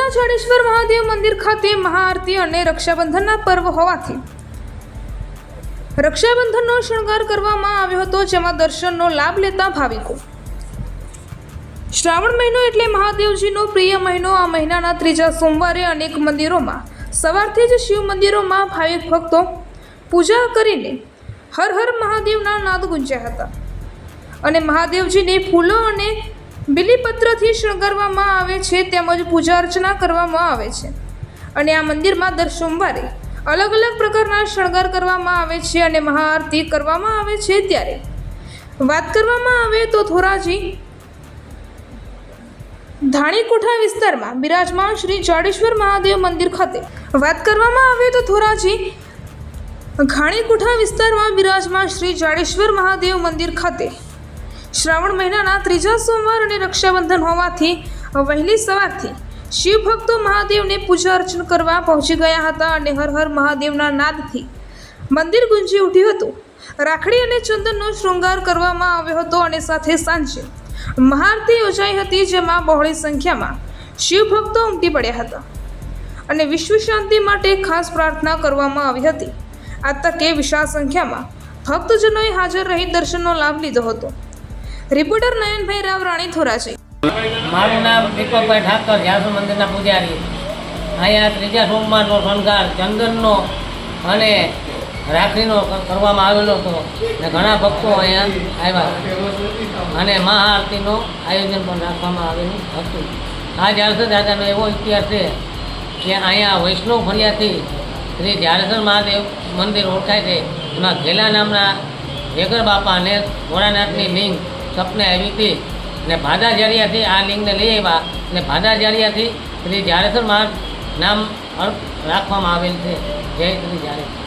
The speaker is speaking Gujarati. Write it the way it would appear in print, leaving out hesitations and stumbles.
રાવરના જાડેશ્વર મહાદેવ મંદિર ખાતે મહાઆરતી અને રક્ષાબંધનના પર્વ હોવાથી રક્ષાબંધનનો શણગાર કરવામાં આવ્યો હતો, જેમાં દર્શનનો લાભ લેતા ભાવિકો. શ્રાવણ મહિનો એટલે મહાદેવજીનો પ્રિય મહિનો. આ મહિનાના ત્રીજા સોમવારે અનેક મંદિરોમાં સવારથી જ શિવ મંદિરોમાં ભાવિક ભક્તો પૂજા કરીને હર હર મહાદેવના નાદ ગુંજ્યા હતા અને મહાદેવજીને ફૂલો અને બિલીપત્રથી શણગારવામાં આવે છે, તેમજ પૂજા અર્ચના કરવામાં આવે છે. અને આ મંદિરમાં દર સોમવારે અલગ અલગ પ્રકારના શણગાર કરવામાં આવે છે અને મહાઆરતી કરવામાં આવે છે. ત્યારે વાત કરવામાં આવે તો ધોરાજી ધાણીકોઠા વિસ્તારમાં બિરાજમાન શ્રી જાડેશ્વર મહાદેવ મંદિર ખાતે વાત કરવામાં આવે તો ધોરાજી ઘાણીકોઠા વિસ્તારમાં બિરાજમાન શ્રી જાડેશ્વર મહાદેવ મંદિર ખાતે શ્રાવણ મહિનાના ત્રીજા સોમવાર અને રક્ષાબંધન હોવાથી વહેલી સવારથી શિવ ભક્તો મહાદેવને પૂજા અર્ચન કરવા પહોંચી ગયા હતા અને હર હર મહાદેવના નાદથી મંદિર ગુંજી ઉઠ્યું હતું. રાખડી અને ચંદનનો શૃંગાર કરવામાં આવ્યો હતો અને સાથે સાંજે મહાઆરતી યોજાઈ હતી, જેમાં બહોળી સંખ્યામાં શિવ ભક્તો ઉમટી પડ્યા હતા અને વિશ્વ શાંતિ માટે ખાસ પ્રાર્થના કરવામાં આવી હતી. આ તકે વિશાળ સંખ્યામાં ભક્તજનોએ હાજર રહી દર્શનનો લાભ લીધો હતો. રિપોર્ટર નયનભાઈ રાવ, રાણી, ધોરાજી. મારું નામ દીપકભાઈ ઠાકર, જાડેશ્વર મંદિરના પૂજારી. અહીંયા ત્રીજા સોમવારનો શણગાર ચંદનનો અને રાખડીનો કરવામાં આવેલો હતો અને ઘણા ભક્તો અહીંયા આવ્યા અને મહાઆરતીનું આયોજન પણ રાખવામાં આવેલું હતું. આ જાડેશ્વર દાદાનો એવો ઇતિહાસ છે કે અહીંયા વૈષ્ણવ ફળિયાથી શ્રી જાડેશ્વર મહાદેવ મંદિર ઓળખાય છે. એમાં ઘેલા નામના વેગર બાપા અને ભોળાનાથની લિંગ સપને આવી હતી અને ભાદાજારિયાથી આ લિંગને લઈ આવ્યા અને ભાદાજારિયાથી શ્રી જાડેશ્વર નામ રાખવામાં આવેલ છે. જય શ્રી જાડેશ્વર.